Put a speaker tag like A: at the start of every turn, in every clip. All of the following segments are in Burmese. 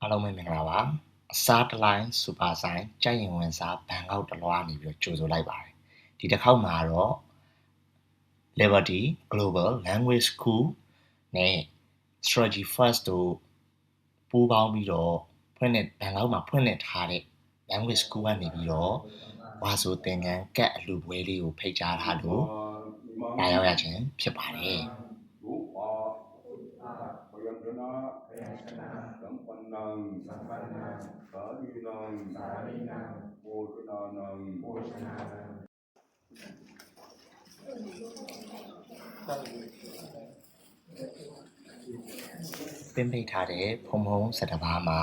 A: အားလုံးပဲမင်္ဂလာပါအစားတလိုင်းစူပါဆိုင်ကြိုက်ရင်ဝင်စားဘန်ကောက်တလွားနေပြီးတော့ကြိုဆိုလိုက်ပါတယ်ဒီတစ်ခေါက်မှာတော့ Liberty Global Language School နဲ့ Strategy First တို့ပူးပေါင်းပြီးတော့ဘန်ကောက်မှာဖွင့်လှစ်ထားတဲ့ Language School ကနေပြီးတော့ဝါဆိုသင်ခန်းကတ်အလူပွဲလေးကိုဖိတ်ကြားထားလို့လာရောက်ရခြင်းဖြစ်ပါတယ်ပင်ဖိတ်ထားတဲ့ဖုံဖုံ17ပါးမှာ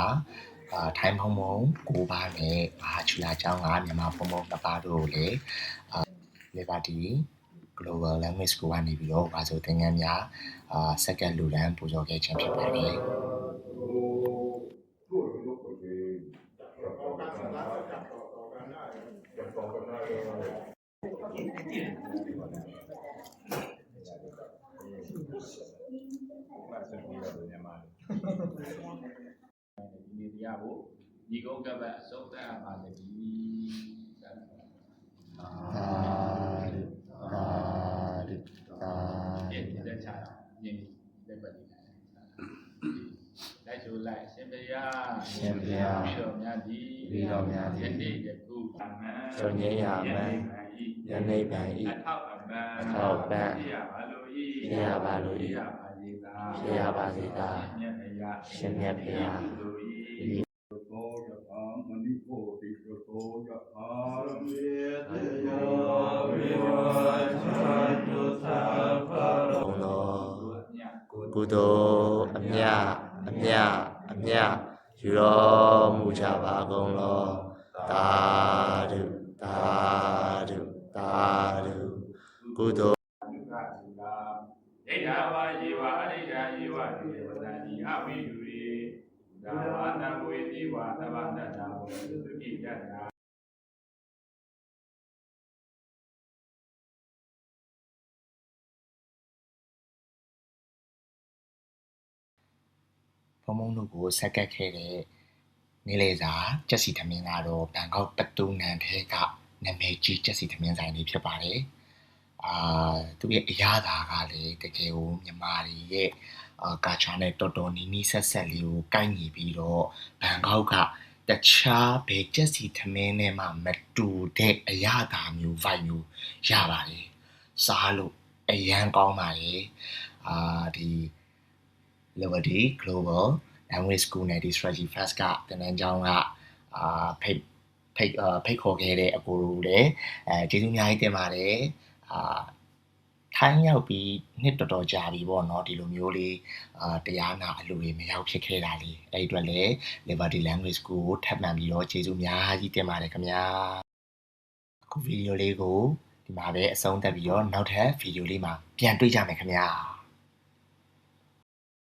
A: ထိုင်းဖုံဖုံ9ပါးနဲ့ချူလာကျောင်းကမြန်မာဖုံဖုံ2ပါးတို့ကိုလည်းLiberty Global Language School ကနေပြီးတော့ဘာဆိုသင်ခန်းများစက္ကန့်လူတန်းပူဇော်ခဲ့ခြင်းဖြစ်ပါတယ်
B: ဒီတရားကိုညီကုန်းကပတ်အစုံသက်အပ်ပါစေ။လက်ချတာညင်လက်ပတ်နေတယ်။လိုက်ဆိုလိုက်ရှင်ဘုရားပြီးတော့များသည်ယနေ့ယခုအမှန်
C: ဆိုညရမှန်ယနေ့ပန်ဤ
B: အထောက်အပံ့ရပါလို့ဤ
C: ရပါလို့ဤရပါစေသာရှင်မြတ်ဖရာကုသိုလ်အမြယူတော်မူကြပါကုန်လောသာဓုကုသိုလ်
B: ဒိဋ္ဌာဝါယေဝအရိယာယေဝတိဝတ္တိအဝိဓုရေဒါဝနဝေတိဝသဗ္ဗတတဝေသုတိတ္တာ
A: ဖုံဖုံတို့ကိုဆက်ကပ်ခဲ့တဲ့နေလေစာကြက်စီသမင်းကတော့ဘန်ကောက်ပတူနန်ထဲကနာမည်ကြီးကြက်စီသမင်းဆိုင်လေးဖြစ်ပါတယ်သူရဲ့အရာသာကလည်းတကယ်ကိုမြန်မာတွေရဲ့ကာချာနဲ့တော်တော်နီးနီးဆက်ဆက်လေးကိုကိုက်ညီပြီးတော့ဘန်ကောက်ကတခြားဘယ်ကြက်စီသမင်းနဲ့မှမတူတဲ့အရာသာမျိုး vibe မျိုးရပါတယ်စားလို့အရန်ကောင်းပါတယ်ဒီ Liberty Global Language School နဲ့ဒီ Strategy First ကသင်တန်းကျောင်းကဖိတ်ခေါ်ခဲ့တဲ့အကိုတို့လည်းကျေးဇူးအများကြီးတင်ပါတယ်ထိုင်းရောက်ပြီးနှစ်တော်တော်ကြာပြီပေါ့နော်ဒီလိုမျိုးလေးတရားနာအလူတွေမရောက်ဖြစ်ခဲ့တာလေးအဲ့ဒီအတွက်လည်း Liberty Language School ကိုထပ်မံပြီးတော့ကျေးဇူးအများကြီးတင်ပါတယ်ခင်ဗျာအခုဗီဒီယိုလေးကိုဒီမှာပဲအဆုံးသတ်ပြီးတော့နောက်ထပ်ဗီဒီယိုလေးမှာပြန်တွေ့ကြမယ်ခင်ဗျာ